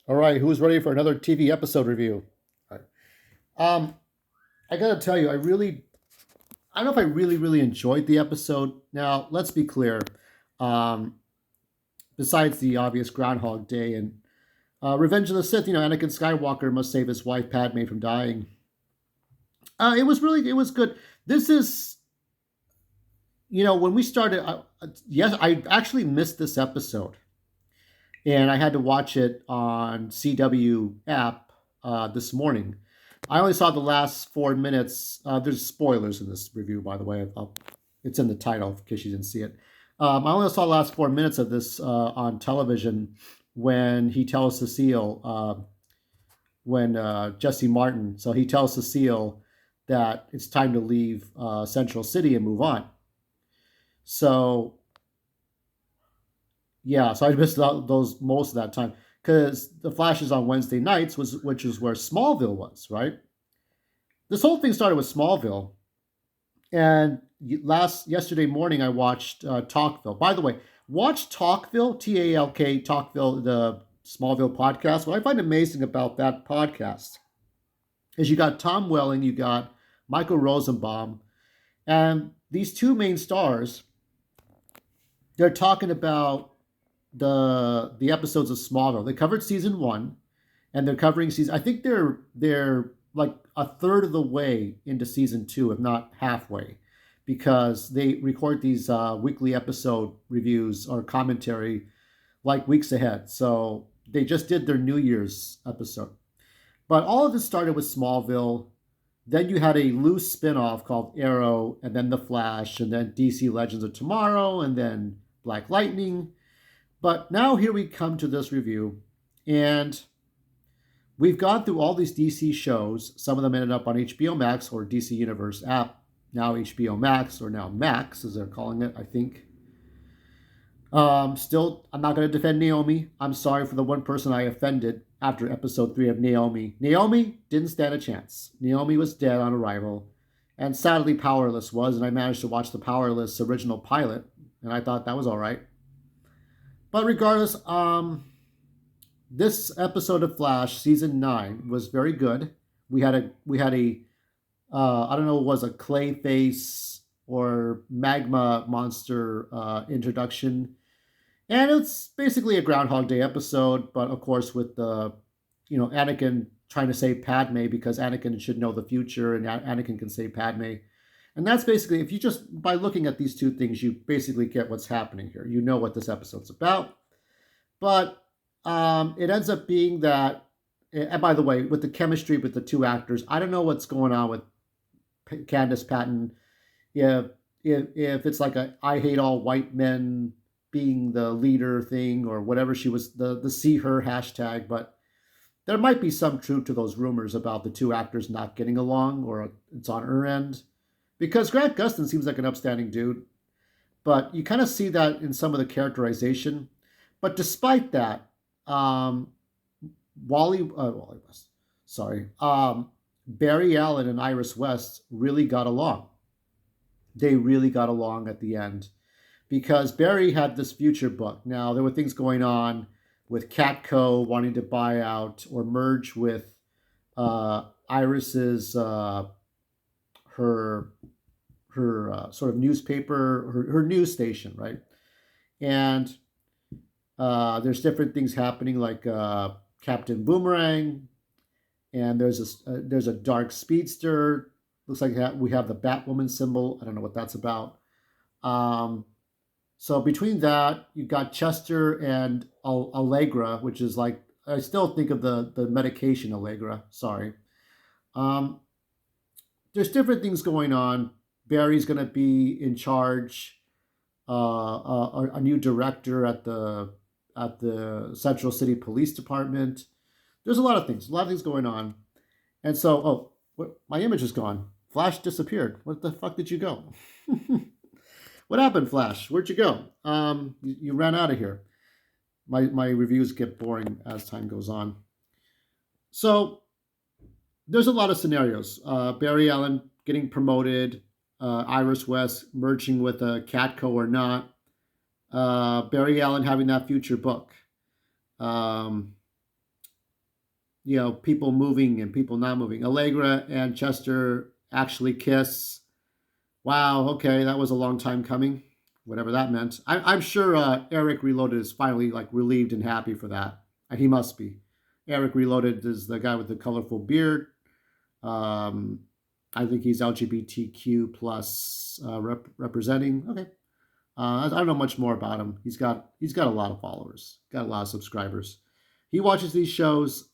All right, who's ready for another TV episode review? All right. I gotta tell you, I don't know if I really enjoyed the episode. Now, let's be clear. Um, Besides the obvious Groundhog Day and Revenge of the Sith, Anakin Skywalker must save his wife Padme from dying. It was good. This is, when we started. Yes, I actually missed this episode, and I had to watch it on CW app this morning. I only saw the last 4 minutes. There's spoilers in this review, by the way. It's in the title in case you didn't see it. I only saw the last 4 minutes of this on television when he tells Cecile, when Jesse Martin, so he tells Cecile that it's time to leave Central City and move on. So yeah, so I missed those most of that time because the Flash is on Wednesday nights, which is where Smallville was, right? This whole thing started with Smallville, and last yesterday morning I watched Talkville. By the way, watch Talkville, TALK, Talkville, the Smallville podcast. What I find amazing about that podcast is you got Tom Welling, you got Michael Rosenbaum, and these two main stars. They're talking about the episodes of Smallville. They covered season one, and they're covering season. I think they're like a third of the way into season two, if not halfway, because they record these weekly episode reviews or commentary like weeks ahead. So they just did their New Year's episode. But all of this started with Smallville. Then you had a loose spin-off called Arrow, and then The Flash, and then DC Legends of Tomorrow, and then Black Lightning. But now here we come to this review, and we've gone through all these DC shows. Some of them ended up on HBO Max or DC Universe app, now HBO Max, or now Max, as they're calling it, I think. Still, I'm not going to defend Naomi. I'm sorry for the one person I offended after episode 3 of Naomi. Naomi didn't stand a chance. Naomi was dead on arrival, and sadly, Powerless was, and I managed to watch the Powerless original pilot, and I thought that was all right. But regardless, this episode of Flash, season 9, was very good. We had a I don't know, it was a clay face or magma monster introduction, and it's basically a Groundhog Day episode, but of course with the Anakin trying to save Padme because Anakin should know the future, and Anakin can save Padme. And that's basically, if you just, by looking at these two things, you basically get what's happening here. You know what this episode's about. But it ends up being that, and by the way, with the chemistry with the two actors, I don't know what's going on with Candace Patton. If it's like a I hate all white men being the leader thing or whatever, she was the see her hashtag, but there might be some truth to those rumors about the two actors not getting along, or it's on her end. Because Grant Gustin seems like an upstanding dude, but you kind of see that in some of the characterization. But despite that, um, Wally West, sorry, Barry Allen and Iris West really got along. They really got along at the end because Barry had this future book. Now there were things going on with Catco wanting to buy out or merge with Iris's her sort of newspaper, her news station, right? And there's different things happening, like Captain Boomerang, and there's a dark speedster. Looks like we have the Batwoman symbol. I don't know what that's about. Um, so between that, you got Chester and Allegra, which is like, I still think of the medication Allegra. Sorry. Um, there's different things going on. Barry's going to be in charge, a new director at the Central City Police Department. There's a lot of things going on. And so, my image is gone. Flash disappeared. What the fuck did you go? What happened, Flash? Where'd you go? You ran out of here. My reviews get boring as time goes on. So there's a lot of scenarios. Barry Allen getting promoted, Iris West merging with a Catco or not, Barry Allen having that future book. Um, people moving and people not moving. Allegra and Chester actually kiss. Wow, okay, that was a long time coming, whatever that meant. I'm sure Eric Reloaded is finally like relieved and happy for that. He must be. Eric Reloaded is the guy with the colorful beard. Um, I think he's LGBTQ plus representing. Okay, I don't know much more about him. He's got a lot of followers, got a lot of subscribers. He watches these shows.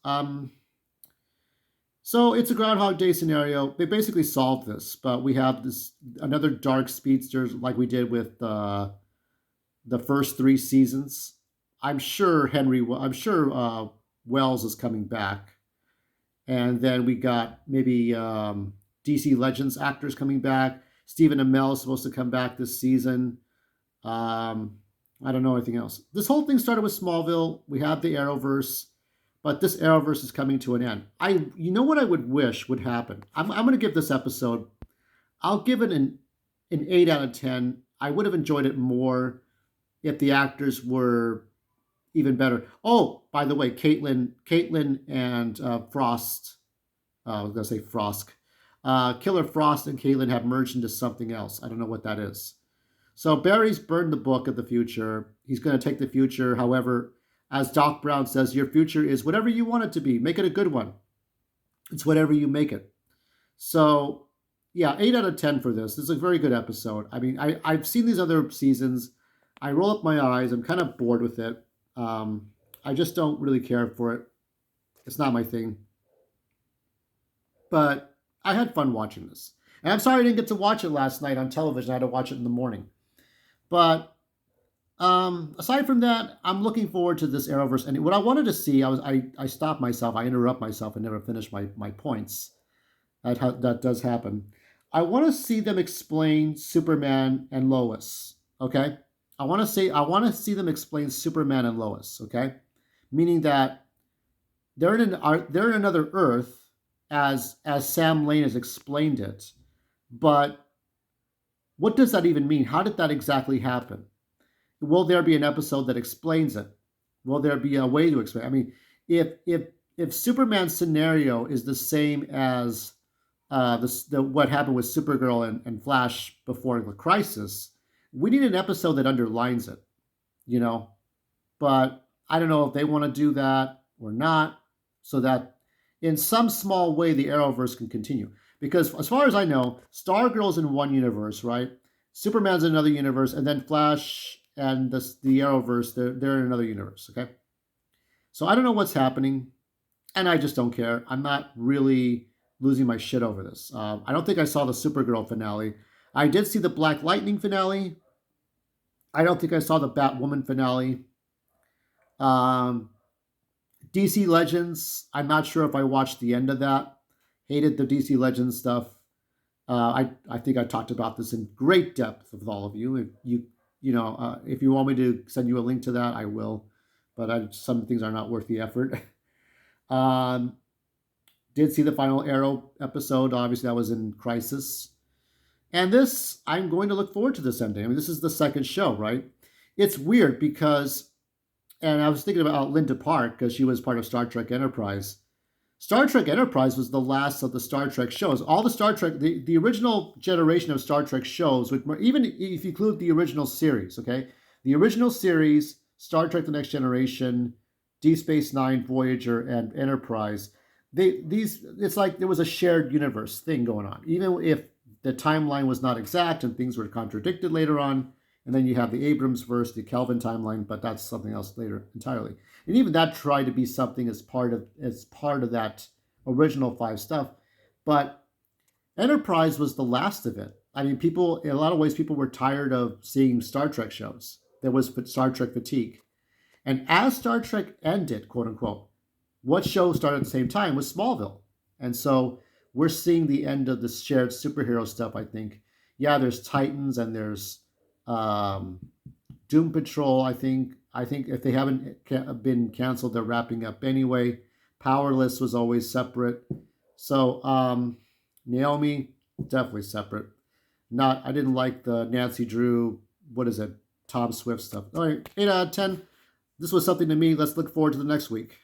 So it's a Groundhog Day scenario. They basically solved this, but we have this another dark speedster like we did with the first three seasons. I'm sure Wells is coming back, and then we got maybe DC Legends actors coming back. Stephen Amell is supposed to come back this season. Um, I don't know anything else. This whole thing started with Smallville. We have the Arrowverse, but this Arrowverse is coming to an end. You know what I would wish would happen. I'm going to give this episode. I'll give it an 8 out of 10. I would have enjoyed it more if the actors were even better. Oh, by the way, Caitlin and Frost. I was going to say Frost. Killer Frost and Caitlin have merged into something else. I don't know what that is. So Barry's burned the book of the future. He's going to take the future. However, as Doc Brown says, your future is whatever you want it to be. Make it a good one. It's whatever you make it. So, yeah, 8 out of 10 for this. This is a very good episode. I mean, I've seen these other seasons. I roll up my eyes. I'm kind of bored with it. I just don't really care for it. It's not my thing. But I had fun watching this. And I'm sorry I didn't get to watch it last night on television. I had to watch it in the morning. But aside from that, I'm looking forward to this Arrowverse. And what I wanted to see, I stopped myself. I interrupt myself and never finish my points. That does happen. I want to see them explain Superman and Lois. Okay, I want to see them explain Superman and Lois. Okay, meaning that they're in another Earth as Sam Lane has explained it, but what does that even mean? How did that exactly happen? Will there be an episode that explains it? Will there be a way to explain? I mean, if Superman's scenario is the same as what happened with Supergirl and Flash before the crisis, we need an episode that underlines it, you know. But I don't know if they want to do that or not, so that in some small way the Arrowverse can continue. Because as far as I know, Stargirl's in one universe, right? Superman's in another universe, and then Flash and the Arrowverse, they're in another universe, okay? So I don't know what's happening, and I just don't care. I'm not really losing my shit over this. I don't think I saw the Supergirl finale. I did see the Black Lightning finale. I don't think I saw the Batwoman finale. Um, DC Legends, I'm not sure if I watched the end of that. Hated the DC Legends stuff. I think I talked about this in great depth with all of you. If you want me to send you a link to that, I will. But some things are not worth the effort. um, did see the final Arrow episode. Obviously, that was in Crisis. And this, I'm going to look forward to this ending. I mean, this is the second show, right? It's weird because, and I was thinking about Linda Park because she was part of Star Trek Enterprise. Star Trek Enterprise was the last of the Star Trek shows. All the Star Trek, the original generation of Star Trek shows, even if you include the original series, okay? The original series, Star Trek The Next Generation, Deep Space Nine, Voyager, and Enterprise, it's like there was a shared universe thing going on. Even if the timeline was not exact and things were contradicted later on, and then you have the Abrams verse, the Kelvin timeline, but that's something else later entirely. And even that tried to be something as part of that original five stuff. But Enterprise was the last of it. I mean, people in a lot of ways people were tired of seeing Star Trek shows. There was Star Trek fatigue. And as Star Trek ended, quote unquote, what show started at the same time was Smallville. And so we're seeing the end of the shared superhero stuff, I think. Yeah, there's Titans and there's Doom Patrol, I think. I think if they haven't been canceled, they're wrapping up anyway. Powerless was always separate. So Naomi, definitely separate. I didn't like the Nancy Drew, what is it, Tom Swift stuff. All right, 8 out of 10. This was something to me. Let's look forward to the next week.